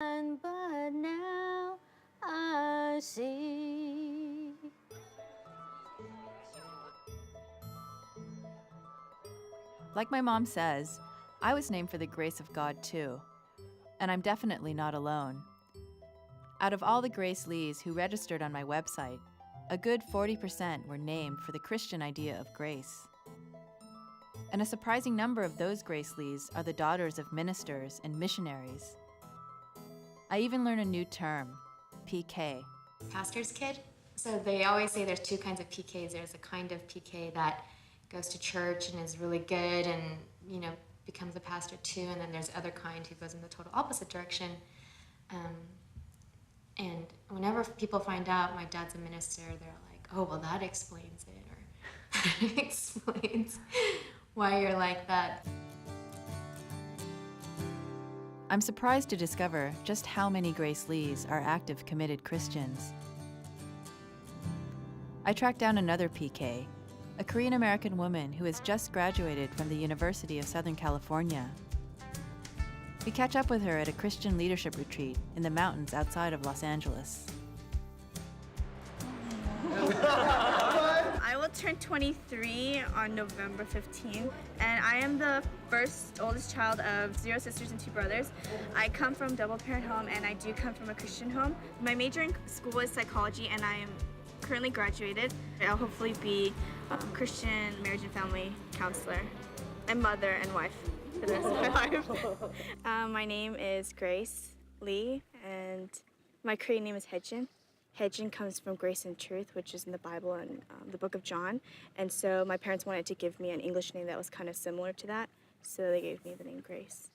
But now I see. Like my mom says, I was named for the grace of God too. And I'm definitely not alone. Out of all the Grace Lees who registered on my website, a good 40% were named for the Christian idea of grace. And a surprising number of those Grace Lees are the daughters of ministers and missionaries. I even learned a new term, PK. Pastor's kid. So they always say there's two kinds of PKs. There's a kind of PK that goes to church and is really good and, becomes a pastor too. And then there's the other kind who goes in the total opposite direction. And whenever people find out my dad's a minister, they're like, oh, well, that explains it. Or that explains why you're like that. I'm surprised to discover just how many Grace Lees are active, committed Christians. I tracked down another PK, a Korean-American woman who has just graduated from the University of Southern California. We catch up with her at a Christian leadership retreat in the mountains outside of Los Angeles. I will turn 23 on November 15th, and I am the oldest child of 0 sisters and 2 brothers. I come from double-parent home, and I do come from a Christian home. My major in school is psychology, and I am currently graduated. I'll hopefully be a Christian marriage and family counselor, and mother and wife for the rest of my life. My name is Grace Lee, and my Korean name is Haejin. Haejin comes from grace and truth, which is in the Bible and the book of John. And so my parents wanted to give me an English name that was kind of similar to that, so they gave me the name Grace.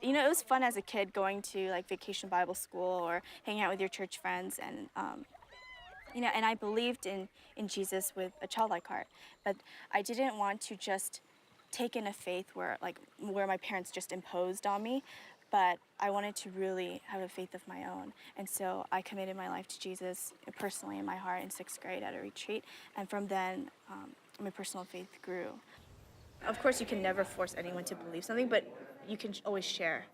It was fun as a kid going to vacation Bible school or hanging out with your church friends, and and I believed in Jesus with a childlike heart, but I didn't want to just take in a faith where my parents just imposed on me, but I wanted to really have a faith of my own. And so I committed my life to Jesus personally in my heart in 6th grade at a retreat, and from then my personal faith grew. Of course, you can never force anyone to believe something, but you can always share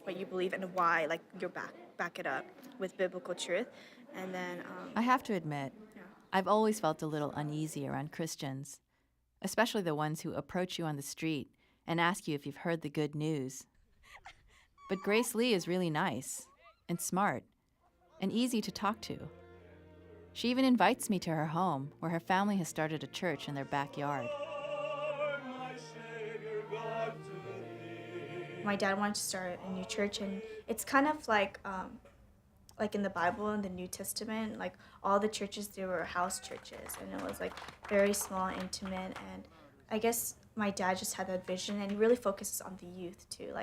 what you believe and why, you back it up with biblical truth. And then I have to admit, I've always felt a little uneasy around Christians, especially the ones who approach you on the street and ask you if you've heard the good news. But Grace Lee is really nice and smart and easy to talk to. She even invites me to her home, where her family has started a church in their backyard. my dad wanted to start a new church, and it's kind of like in the Bible, in the New Testament, all the churches, they were house churches, and it was very small, intimate, and I guess my dad just had that vision, and he really focuses on the youth too,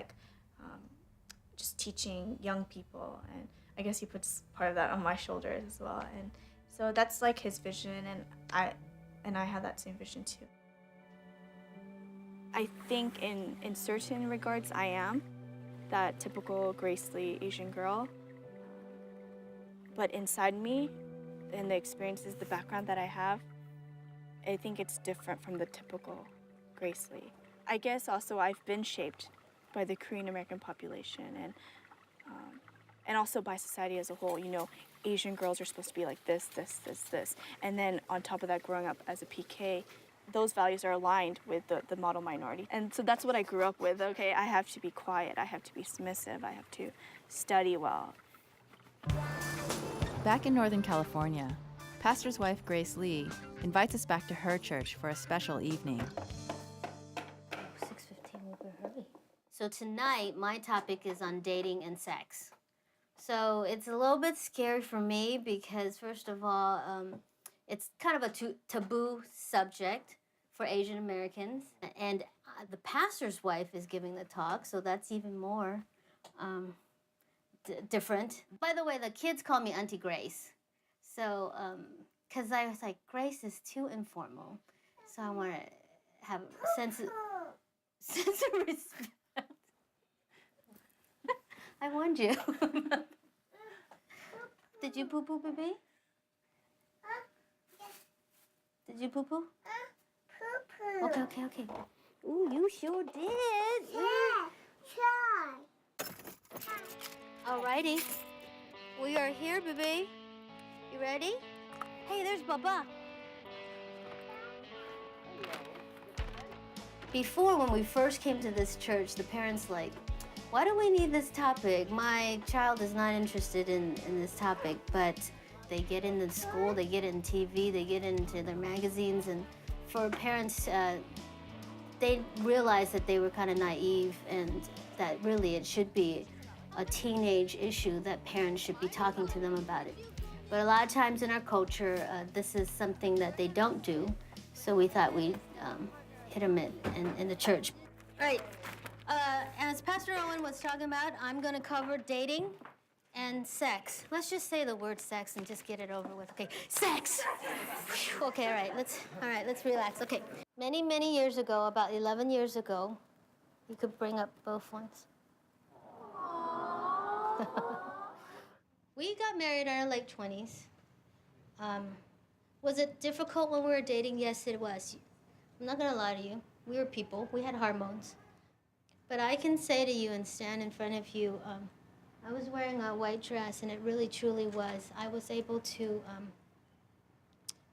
just teaching young people, and I guess he puts part of that on my shoulders as well, and so that's his vision, and I have that same vision too. I think in certain regards I am that typical Grace Lee Asian girl, but inside me, and the experiences, the background that I have, I think it's different from the typical Grace Lee. I guess also I've been shaped by the Korean American population and also by society as a whole. Asian girls are supposed to be like this, and then on top of that, growing up as a PK, those values are aligned with the model minority. And so that's what I grew up with. Okay, I have to be quiet, I have to be submissive, I have to study well. Back in Northern California, pastor's wife Grace Lee invites us back to her church for a special evening. 6:15, we better hurry. So tonight, my topic is on dating and sex. So it's a little bit scary for me because, first of all, it's kind of a taboo subject for Asian Americans. And the pastor's wife is giving the talk, so that's even more different. By the way, the kids call me Auntie Grace. So, because I was like, Grace is too informal. So I want to have a sense of respect. I warned you. Did you poo-poo, baby? Did you poo-poo? Poo-poo. Okay. Ooh, you sure did. Try. Alrighty. We are here, baby. You ready? Hey, there's Baba. Before, when we first came to this church, the parents like, why do we need this topic? My child is not interested in this topic, but they get into school, they get in TV, they get into their magazines, and for parents, they realized that they were kind of naive and that really it should be a teenage issue that parents should be talking to them about it. But a lot of times in our culture, this is something that they don't do, so we thought we'd hit them in the church. All right, as Pastor Owen was talking about, I'm gonna cover dating and sex. Let's just say the word sex and just get it over with. Okay, sex. Whew. Okay, all right, let's relax. Okay, many years ago, about 11 years ago, you could bring up both ones. We got married in our late 20s. Was it difficult when we were dating? Yes, it was. I'm not gonna lie to you. We were people. We had hormones. But I can say to you and stand in front of you, I was wearing a white dress, and it really, truly was. I was able to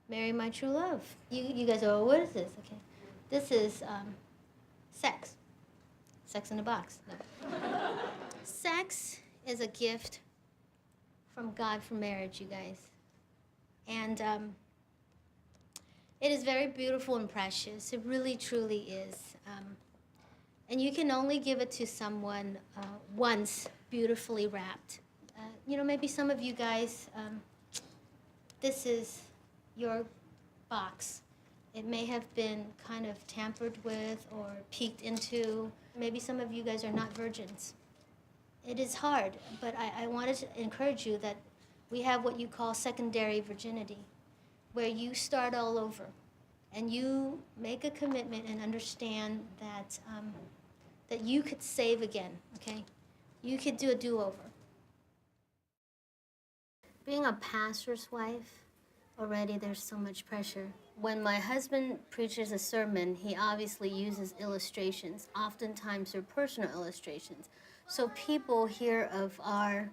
marry my true love. You guys are, what is this? Okay. This is sex. Sex in a box. No. Sex is a gift from God for marriage, you guys. And it is very beautiful and precious. It really, truly is. And you can only give it to someone once, beautifully wrapped. You know, maybe some of you guys, this is your box. It may have been kind of tampered with or peeked into. Maybe some of you guys are not virgins. It is hard, but I wanted to encourage you that we have what you call secondary virginity, where you start all over and you make a commitment and understand that, that you could save again, okay? You could do a do-over. Being a pastor's wife, already there's so much pressure. When my husband preaches a sermon, he obviously uses illustrations. Oftentimes they're personal illustrations. So people hear of our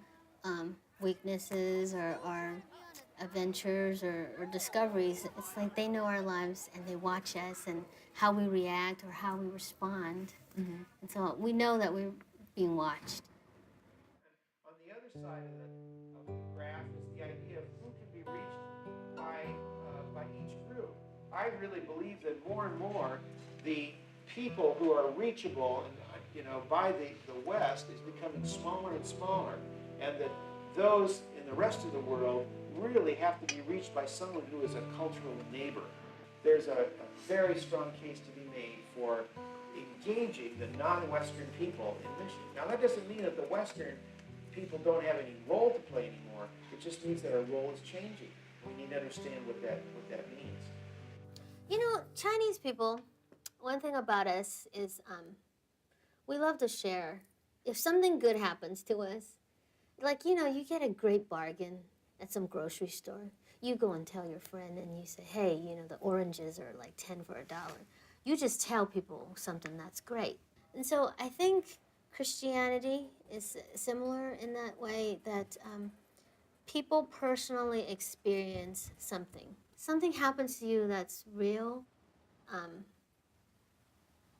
weaknesses or our adventures or discoveries. It's like they know our lives and they watch us and how we react or how we respond. Mm-hmm. And so we know that we're being watched. On the other side of the graph is the idea of who can be reached by each group. I really believe that more and more the people who are reachable by the West is becoming smaller and smaller, and that those in the rest of the world really have to be reached by someone who is a cultural neighbor. There's a very strong case to be made for engaging the non-Western people in mission. Now, that doesn't mean that the Western people don't have any role to play anymore. It just means that our role is changing. We need to understand what that means. You know, Chinese people, one thing about us is we love to share. If something good happens to us, like, you get a great bargain at some grocery store. You go and tell your friend and you say, hey, the oranges are like 10 for $1. You just tell people something that's great. And so I think Christianity is similar in that way, that people personally experience something. Something happens to you that's real.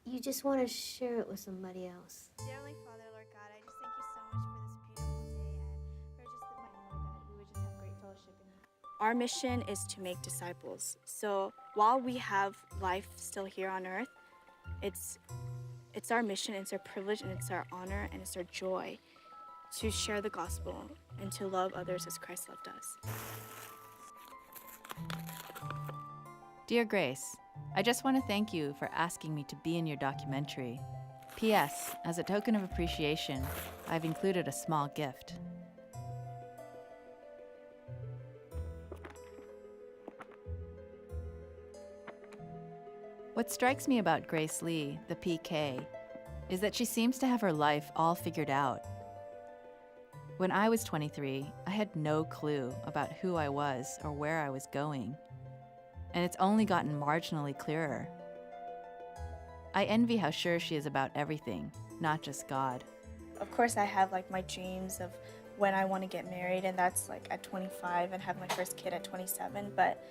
You just want to share it with somebody else. Dear Heavenly Father, Lord God, I just thank you so much for this beautiful day and for just the point, Lord, that we would just have great fellowship in you. Our mission is to make disciples. So while we have life still here on earth, it's our mission, it's our privilege, and it's our honor, and it's our joy to share the gospel and to love others as Christ loved us. Dear Grace, I just want to thank you for asking me to be in your documentary. P.S. As a token of appreciation, I've included a small gift. What strikes me about Grace Lee, the PK, is that she seems to have her life all figured out. When I was 23, I had no clue about who I was or where I was going. And it's only gotten marginally clearer. I envy how sure she is about everything, not just God. Of course, I have like my dreams of when I want to get married, and that's like at 25 and have my first kid at 27. But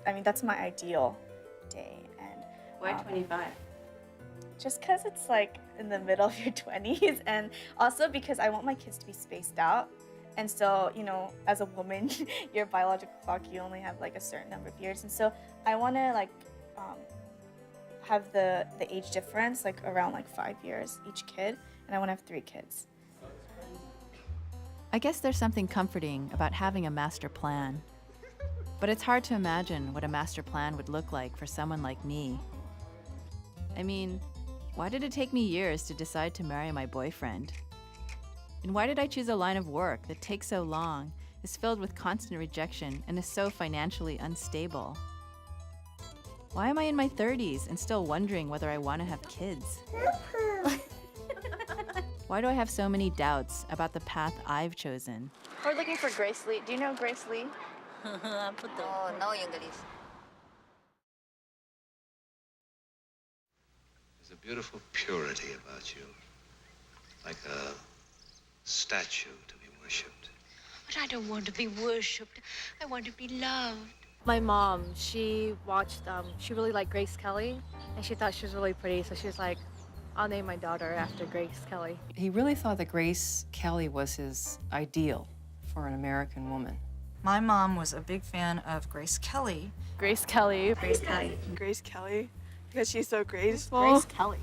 I mean, that's my ideal day. And Why 25? just because it's like in the middle of your 20s, and also because I want my kids to be spaced out. And so, you know, as a woman, your biological clock, you only have like a certain number of years. And so I want to like have the age difference like around like 5 years each kid, and I want to have 3 kids. I guess there's something comforting about having a master plan. But it's hard to imagine what a master plan would look like for someone like me. I mean, why did it take me years to decide to marry my boyfriend? And why did I choose a line of work that takes so long, is filled with constant rejection, and is so financially unstable? Why am I in my 30s and still wondering whether I want to have kids? Why do I have so many doubts about the path I've chosen? We're looking for Grace Lee. Do you know Grace Lee? No English. There's a beautiful purity about you, like a statue to be worshipped. But I don't want to be worshipped. I want to be loved. My mom, she really liked Grace Kelly, and she thought she was really pretty, so she was like, I'll name my daughter after Grace Kelly. He really thought that Grace Kelly was his ideal for an American woman. My mom was a big fan of Grace Kelly. Grace Kelly. Grace Kelly. Grace Kelly, because she's so graceful. Grace Kelly.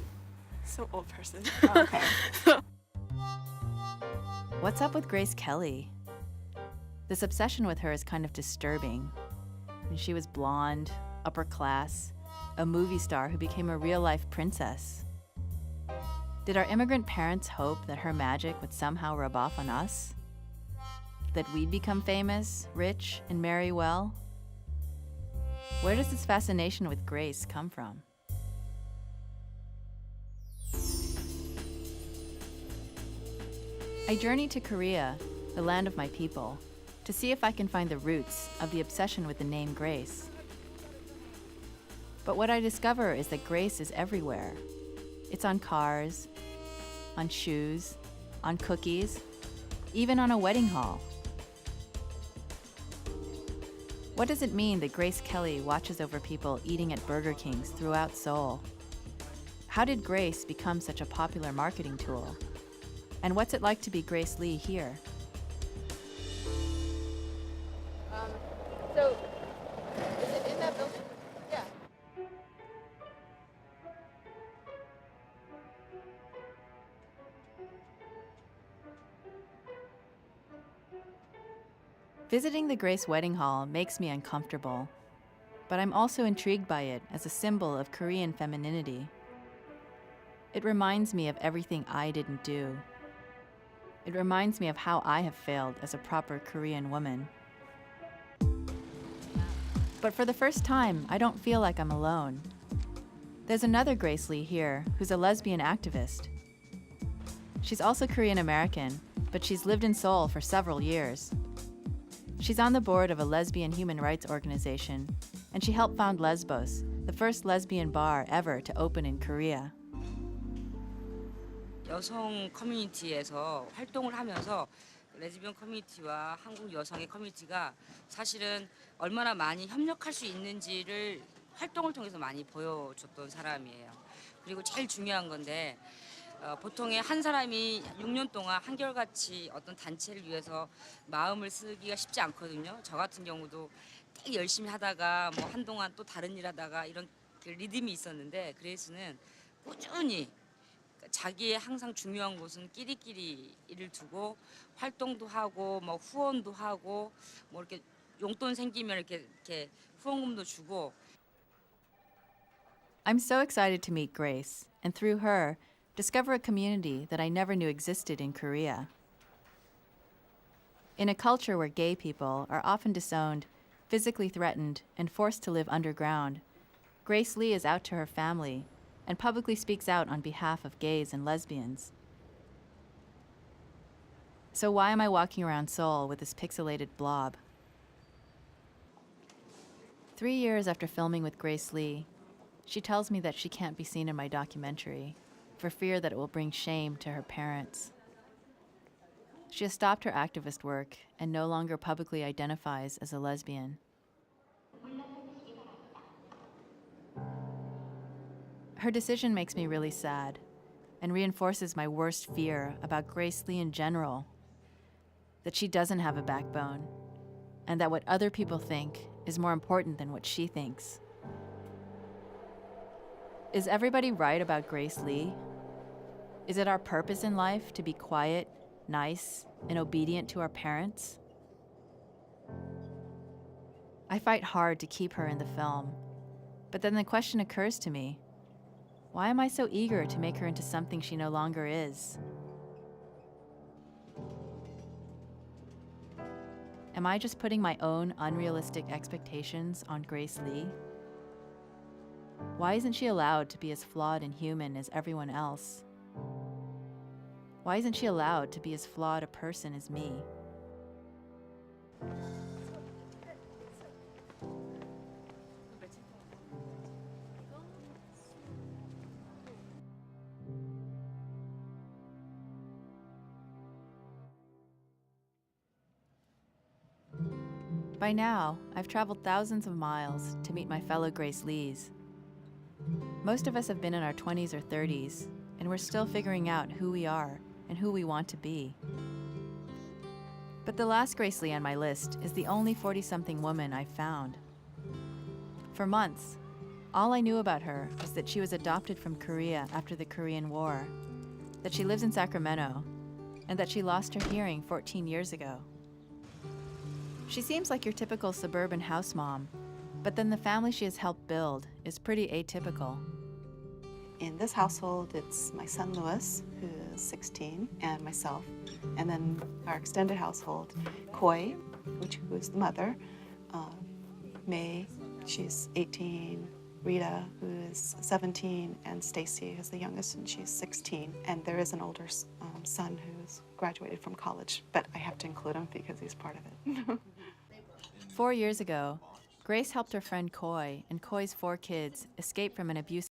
So old person. Okay. What's up with Grace Kelly? This obsession with her is kind of disturbing. She was blonde, upper class, a movie star who became a real-life princess. Did our immigrant parents hope that her magic would somehow rub off on us? That we'd become famous, rich, and marry well? Where does this fascination with Grace come from? I journeyed to Korea, the land of my people, to see if I can find the roots of the obsession with the name Grace. But what I discover is that Grace is everywhere. It's on cars, on shoes, on cookies, even on a wedding hall. What does it mean that Grace Kelly watches over people eating at Burger Kings throughout Seoul? How did Grace become such a popular marketing tool? And what's it like to be Grace Lee here? So, is it in that building? Yeah. Visiting the Grace Wedding Hall makes me uncomfortable, but I'm also intrigued by it as a symbol of Korean femininity. It reminds me of everything I didn't do. It reminds me of how I have failed as a proper Korean woman. But for the first time, I don't feel like I'm alone. There's another Grace Lee here who's a lesbian activist. She's also Korean American, but she's lived in Seoul for several years. She's on the board of a lesbian human rights organization, and she helped found Lesbos, the first lesbian bar ever to open in Korea. 여성 커뮤니티에서 활동을 하면서 레즈비언 커뮤니티와 한국 여성의 커뮤니티가 사실은 얼마나 많이 협력할 수 있는지를 활동을 통해서 많이 보여줬던 사람이에요. 그리고 제일 중요한 건데 보통의 한 사람이 6년 동안 한결같이 어떤 단체를 위해서 마음을 쓰기가 쉽지 않거든요. 저 같은 경우도 되게 열심히 하다가 뭐 한동안 또 다른 일 하다가 이런 그 리듬이 있었는데 그레이스는 꾸준히 자기의 항상 중요한 곳은 끼리끼리 일을 두고 활동도 하고 뭐 후원도 하고 뭐 이렇게 용돈 생기면 이렇게 후원금도 주고. I'm so excited to meet Grace, and through her, discover a community that I never knew existed in Korea. In a culture where gay people are often disowned, physically threatened, and forced to live underground, Grace Lee is out to her family and publicly speaks out on behalf of gays and lesbians. So why am I walking around Seoul with this pixelated blob? 3 years after filming with Grace Lee, she tells me that she can't be seen in my documentary for fear that it will bring shame to her parents. She has stopped her activist work and no longer publicly identifies as a lesbian. Her decision makes me really sad and reinforces my worst fear about Grace Lee in general, that she doesn't have a backbone, and that what other people think is more important than what she thinks. Is everybody right about Grace Lee? Is it our purpose in life to be quiet, nice, and obedient to our parents? I fight hard to keep her in the film, but then the question occurs to me, why am I so eager to make her into something she no longer is? Am I just putting my own unrealistic expectations on Grace Lee? Why isn't she allowed to be as flawed and human as everyone else? Why isn't she allowed to be as flawed a person as me? By now, I've traveled thousands of miles to meet my fellow Grace Lees. Most of us have been in our 20s or 30s, and we're still figuring out who we are and who we want to be. But the last Grace Lee on my list is the only 40-something woman I've found. For months, all I knew about her was that she was adopted from Korea after the Korean War, that she lives in Sacramento, and that she lost her hearing 14 years ago. She seems like your typical suburban house mom, but then the family she has helped build is pretty atypical. In this household, it's my son Louis, who is 16, and myself. And then our extended household, Koi, who is the mother, May, she's 18, Rita, who is 17, and Stacy, who's the youngest, and she's 16. And there is an older son who's graduated from college, but I have to include him because he's part of it. 4 years ago, Grace helped her friend Koi and Koi's 4 kids escape from an abusive